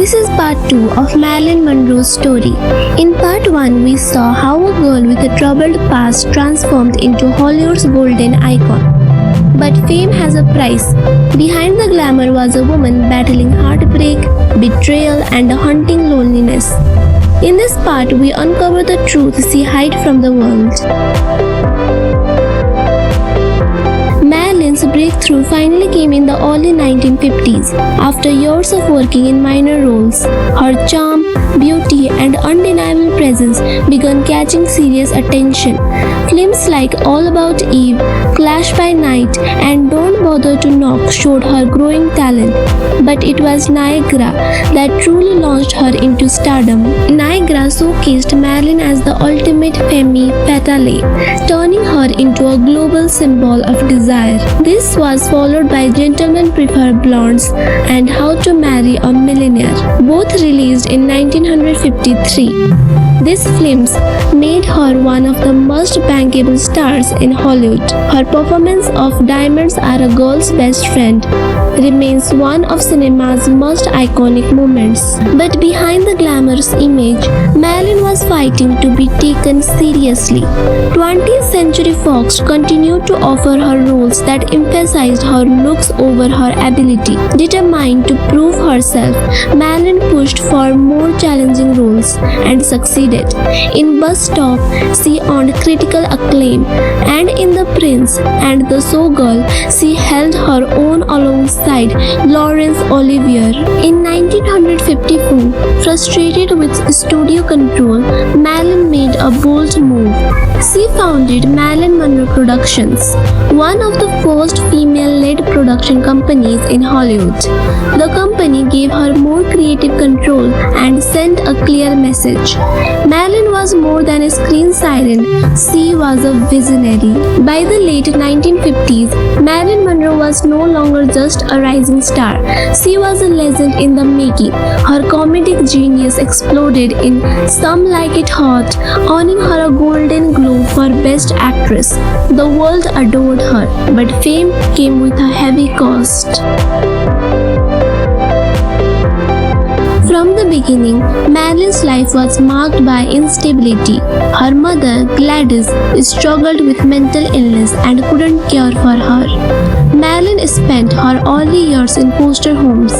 This is part 2 of Marilyn Monroe's story. In part 1, we saw how a girl with a troubled past transformed into Hollywood's golden icon. But fame has a price. Behind the glamour was a woman battling heartbreak, betrayal, and a haunting loneliness. In this part, we uncover the truth she hid from the world. Marilyn's breakthrough finally came in the early 1950s. After years of working in minor roles, her charm, beauty, and undeniable presence began catching serious attention. Films like All About Eve, Clash by Night, and Don't Bother to Knock showed her growing talent. But it was Niagara that truly launched her into stardom. Niagara showcased Marilyn as the ultimate femme fatale, turning her into a global symbol of desire. This was followed by Gentlemen Prefer Blondes and How to Marry a Millionaire, both released in 1953. These films made her one of the most bankable stars in Hollywood. Her performance of Diamonds Are a Girl's Best Friend remains one of cinema's most iconic moments. But behind the glamorous image, Marilyn was fighting to be taken seriously. 20th Century Fox continued to offer her roles that emphasized her looks over her ability. Determined to prove herself, Marilyn pushed for more challenging roles and succeeded. In Bus Stop, she earned critical acclaim, and in The Prince and the Showgirl, she held her own alongside Laurence Olivier. In 1954, frustrated with studio control, Marilyn made a bold move. She founded Marilyn Monroe Productions, one of the first female-led production companies in Hollywood. The company gave her more creative control and sent a clear message. Marilyn was more than a screen siren, she was a visionary. By the late 1950s, Marilyn Monroe was no longer just a rising star. She was a legend in the making. Her comedic genius exploded in Some Like It Hot, earning her a Golden Globe for Best Actress. The world adored her, but fame came with a heavy cost. From the beginning, Marilyn's life was marked by instability. Her mother, Gladys, struggled with mental illness and couldn't care for her. Marilyn spent her early years in foster homes,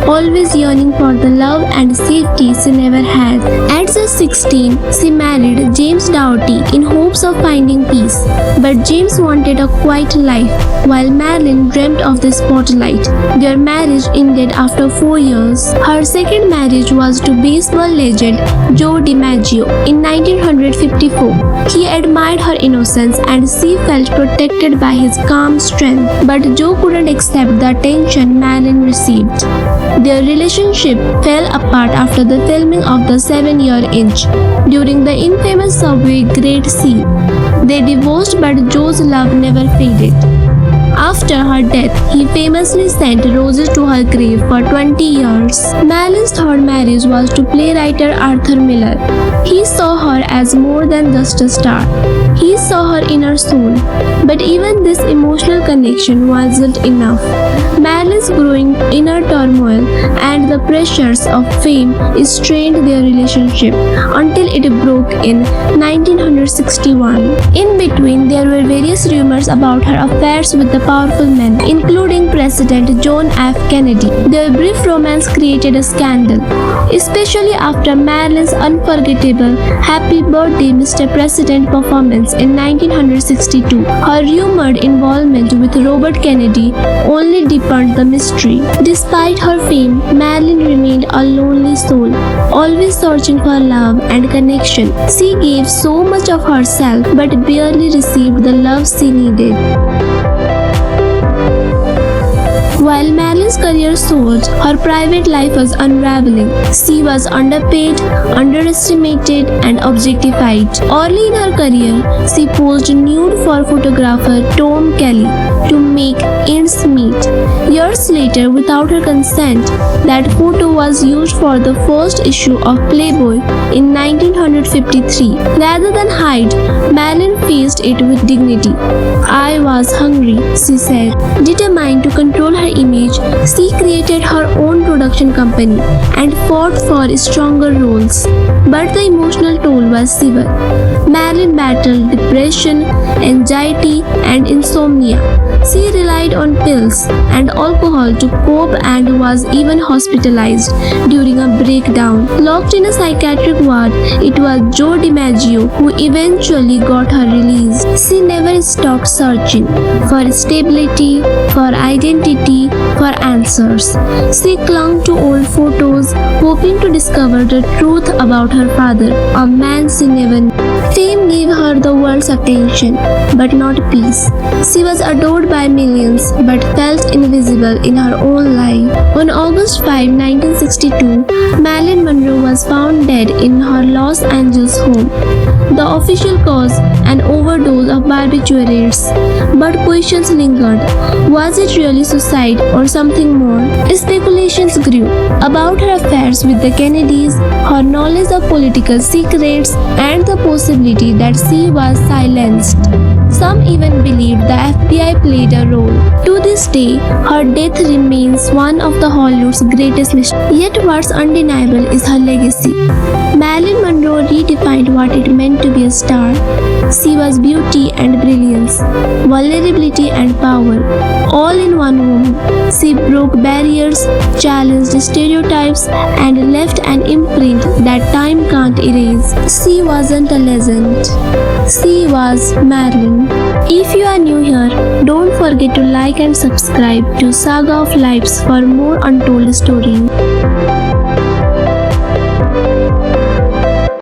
always yearning for the love and safety she never had. At just 16, she married James Doughty in hopes of finding peace. But James wanted a quiet life, while Marilyn dreamt of the spotlight. Their marriage ended after 4 years. Her second marriage was to baseball legend Joe DiMaggio in 1954. He admired her innocence and she felt protected by his calm strength. But Joe couldn't accept the attention Marilyn received. Their relationship fell apart after the filming of The 7-Year Itch during the infamous subway Great Sea. They divorced, but Joe's love never faded. After her death, he famously sent roses to her grave for 20 years. Marilyn's third marriage was to playwright Arthur Miller. He saw her as more than just a star. He saw her inner soul. But even this emotional connection wasn't enough. Marilyn's growing inner turmoil and the pressures of fame strained their relationship until it broke in 1961. In between, there were various rumors about her affairs with the powerful men, including President John F. Kennedy. Their brief romance created a scandal, especially after Marilyn's unforgettable Happy Birthday Mr. President performance in 1962. Her rumored involvement with Robert Kennedy only deepened the mystery. Despite her fame, Marilyn remained a lonely soul, always searching for love and connection. She gave so much of herself but barely received the love she needed. While Marilyn's career soared, her private life was unraveling. She was underpaid, underestimated, and objectified. Early in her career, she posed nude for photographer Tom Kelly to make ends meet. Years later, without her consent, that photo was used for the first issue of Playboy in 1953. Rather than hide, Marilyn faced it with dignity. "I was hungry," she said, determined to control her image, she created her own production company and fought for stronger roles. But the emotional toll was severe. Marilyn battled depression, anxiety, and insomnia. She relied on pills and alcohol to cope and was even hospitalized during a breakdown. Locked in a psychiatric ward, it was Joe DiMaggio who eventually got her released. She never stopped searching for stability, for identity, for answers. She clung to old photos, hoping to discover the truth about her father, a man she never knew. Fame gave her the world's attention, but not peace. She was adored by millions, but felt invisible in her own life. On August 5, 1962, Marilyn Monroe was found dead in her Los Angeles home. The official cause, an overdose of barbiturates. But questions lingered. Was it really suicide or something more? Speculations grew about her affairs with the Kennedys, her knowledge of political secrets, and the possibility that she was silenced. Some even believed the FBI played a role. To this day, her death remains one of the Hollywood's greatest mysteries. Yet what's undeniable is her legacy. Marilyn Monroe redefined what it meant to be a star. She was beauty and brilliance, vulnerability and power, all in one woman. She broke barriers, challenged stereotypes, and left an imprint that time can't erase. She wasn't a legend. She was Marilyn. If you are new here, don't forget to like and subscribe to Saga of Lives for more untold stories.